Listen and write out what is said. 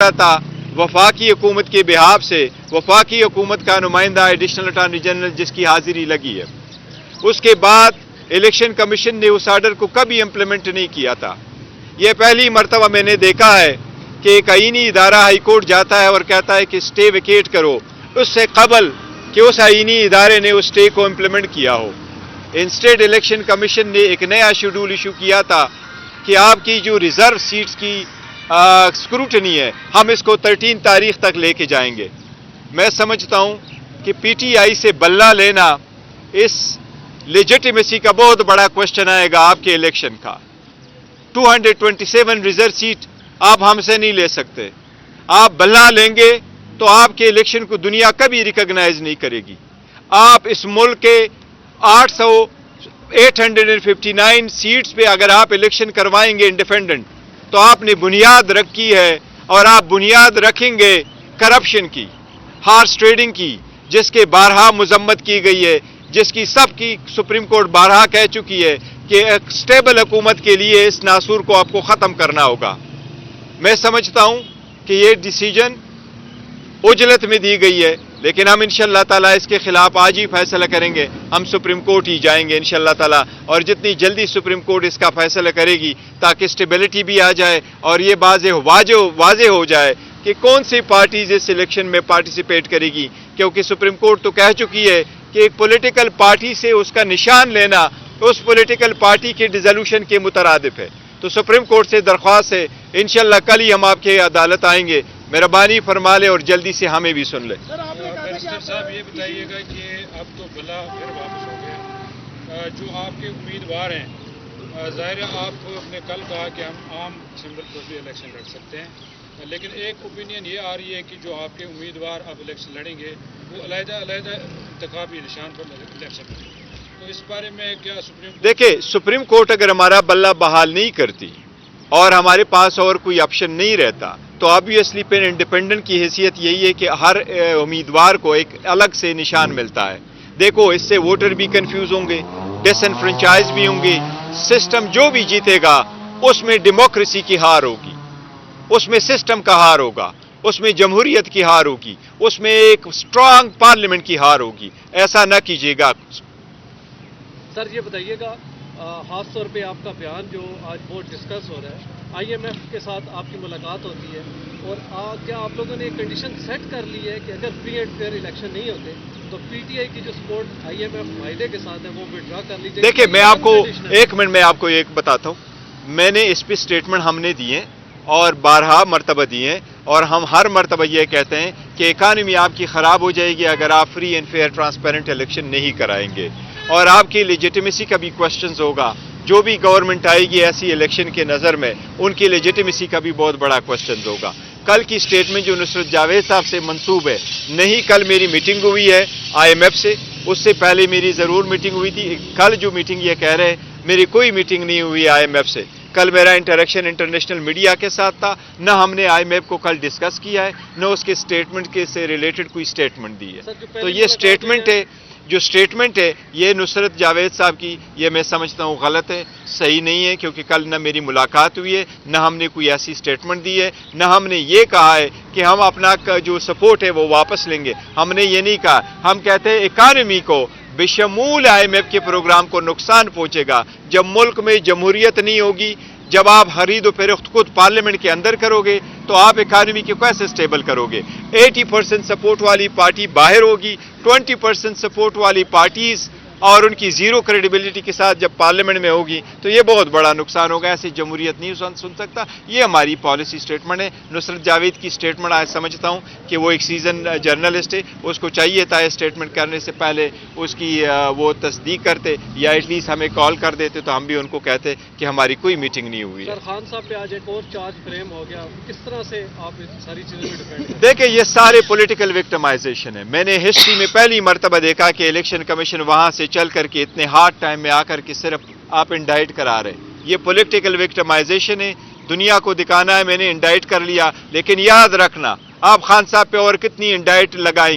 था वफाकी हुकूमत के बिहाफ से वफाकी हुकूमत का नुमाइंदा एडिशनल अटॉर्नी जनरल जिसकी हाजिरी लगी है। उसके बाद इलेक्शन कमीशन ने उस आर्डर को कभी इम्प्लीमेंट नहीं किया था। यह पहली मरतबा मैंने देखा है कि एक आईनी इदारा हाई कोर्ट जाता है और कहता है कि स्टे वेकेट करो, उससे कबल कि उस आईनी इदारे ने उस स्टे को इम्प्लीमेंट किया हो। इंस्टेड इलेक्शन कमीशन ने एक नया शेड्यूल इशू किया था कि आपकी जो रिजर्व सीट्स की स्क्रूटनी है हम इसको 13 तारीख तक लेके जाएंगे। मैं समझता हूं कि पीटीआई से बल्ला लेना इस लेजिटिमेसी का बहुत बड़ा क्वेश्चन आएगा आपके इलेक्शन का। 227 रिजर्व सीट आप हमसे नहीं ले सकते। आप बल्ला लेंगे तो आपके इलेक्शन को दुनिया कभी रिकॉग्नाइज नहीं करेगी। आप इस मुल्क के 859 सीट्स पे अगर आप इलेक्शन करवाएंगे इंडिपेंडेंट तो आपने बुनियाद रखी है और आप बुनियाद रखेंगे करप्शन की, हार्स ट्रेडिंग की, जिसके बारहा मजम्मत की गई है, जिसकी सबकी सुप्रीम कोर्ट बारहा कह चुकी है कि एक स्टेबल हुकूमत के लिए इस नासूर को आपको ख़त्म करना होगा। मैं समझता हूं कि ये डिसीजन उजलत में दी गई है, लेकिन हम इंशाअल्लाह ताला इसके खिलाफ आज ही फैसला करेंगे। हम सुप्रीम कोर्ट ही जाएंगे इंशाअल्लाह ताला, और जितनी जल्दी सुप्रीम कोर्ट इसका फैसला करेगी ताकि स्टेबिलिटी भी आ जाए और ये वाजे हो जाए कि कौन सी पार्टीज इस इलेक्शन में पार्टिसिपेट करेगी। क्योंकि सुप्रीम कोर्ट तो कह चुकी है कि एक पॉलिटिकल पार्टी से उसका निशान लेना उस पॉलिटिकल पार्टी के डिसोल्यूशन के मुतरादिफ है। तो सुप्रीम कोर्ट से दरख्वास्त है इंशाअल्लाह कल ही हम आपके अदालत आएंगे, मेहरबानी फरमा ले और जल्दी से हमें भी सुन ले। बैरिस्टर साहब ये बताइएगा कि अब तो बला फिर वापस हो गया, जो आपके उम्मीदवार हैं, ज़ाहिर है आपने कल कहा कि हम आम सिंबल पर भी इलेक्शन लड़ सकते हैं, लेकिन एक ओपिनियन ये आ रही है कि जो आपके उम्मीदवार अब इलेक्शन लड़ेंगे वो अलग-अलग इंतखाबी निशान पर इलेक्शन लड़ेंगे। तो इस बारे में क्या देखिए, सुप्रीम कोर्ट अगर हमारा बल्ला बहाल नहीं करती और हमारे पास और कोई ऑप्शन नहीं रहता तो ऑब्वियसली फिर इंडिपेंडेंट की हैसियत यही है कि हर उम्मीदवार को एक अलग से निशान मिलता है। देखो, इससे वोटर भी कंफ्यूज होंगे, डिसएनफ्रेंचाइज भी होंगे। सिस्टम जो भी जीतेगा उसमें डेमोक्रेसी की हार होगी, उसमें सिस्टम का हार होगा, उसमें जमहूरियत की हार होगी, उसमें एक स्ट्रांग पार्लियामेंट की हार होगी। ऐसा न कीजिएगा। सर ये बताइएगा, खास तौर पे आपका बयान जो आज बहुत डिस्कस हो रहा है, आईएमएफ के साथ आपकी मुलाकात होती है और क्या आप लोगों ने एक कंडीशन सेट कर ली है कि अगर फ्री एंड फेयर इलेक्शन नहीं होते तो पीटीआई की जो सपोर्ट आईएमएफ मायदे के साथ है वो विड्रॉ कर लीजिए? देखिए, मैं आपको एक मिनट में आपको एक बताता हूँ। मैंने इस पर स्टेटमेंट हमने दिए और 12 मरतबा दिए और हम हर मरतबा ये कहते हैं कि इकानमी आपकी ख़राब हो जाएगी अगर आप free and fair transparent election नहीं कराएंगे, और आपकी लेजिटिमेसी का भी क्वेश्चन होगा। जो भी गवर्नमेंट आएगी ऐसी इलेक्शन के नज़र में उनकी लेजिटिमेसी का भी बहुत बड़ा क्वेश्चन होगा। कल की स्टेटमेंट जो नुसरत जावेद साहब से मंसूब है, नहीं कल मेरी मीटिंग हुई है आईएमएफ से, उससे पहले मेरी ज़रूर मीटिंग हुई थी। कल जो मीटिंग ये कह रहे हैं मेरी कोई मीटिंग नहीं हुई आईएमएफ से। कल मेरा इंटरेक्शन इंटरनेशनल मीडिया के साथ था, न हमने आईएमएफ को कल डिस्कस किया है न उसके स्टेटमेंट के से रिलेटेड कोई स्टेटमेंट दी है। तो ये स्टेटमेंट है, जो स्टेटमेंट है ये नुसरत जावेद साहब की, ये मैं समझता हूँ गलत है, सही नहीं है। क्योंकि कल न मेरी मुलाकात हुई है, न हमने कोई ऐसी स्टेटमेंट दी है, न हमने ये कहा है कि हम अपना जो सपोर्ट है वो वापस लेंगे। हमने ये नहीं कहा। हम कहते हैं इकानमी को बेशमूल आईएमएफ के प्रोग्राम को नुकसान पहुंचेगा जब मुल्क में जमहूरियत नहीं होगी। जब आप खरीद व फरोख्त खुद पार्लियामेंट के अंदर करोगे तो आप इकानमी को कैसे स्टेबल करोगे? 80% सपोर्ट वाली पार्टी बाहर होगी, 20% सपोर्ट वाली पार्टीज और उनकी जीरो क्रेडिबिलिटी के साथ जब पार्लियामेंट में होगी तो ये बहुत बड़ा नुकसान होगा। ऐसी जमहूरियत नहीं सुन सकता। ये हमारी पॉलिसी स्टेटमेंट है। नुसरत जावेद की स्टेटमेंट आज समझता हूँ कि वो एक सीजन जर्नलिस्ट है, उसको चाहिए था स्टेटमेंट करने से पहले उसकी वो तस्दीक करते या एटलीस्ट हमें कॉल कर देते तो हम भी उनको कहते कि हमारी कोई मीटिंग नहीं हुई है। सर, खान साहब पे आज एक और चार्ज फ्रेम हो गया, किस तरह से आप इस सारी चीज़ों में डिपेंड? देखिए, ये सारे पॉलिटिकल विक्टिमाइजेशन है। मैंने हिस्ट्री में पहली मरतबा देखा कि इलेक्शन कमीशन वहां से चल करके इतने हार्ड टाइम में आकर के सिर्फ आप इंडाइट करा रहे। ये पॉलिटिकल विक्टिमाइजेशन है। दुनिया को दिखाना है मैंने इंडाइट कर लिया, लेकिन याद रखना आप खान साहब पे और कितनी इंडाइट लगाएंगे।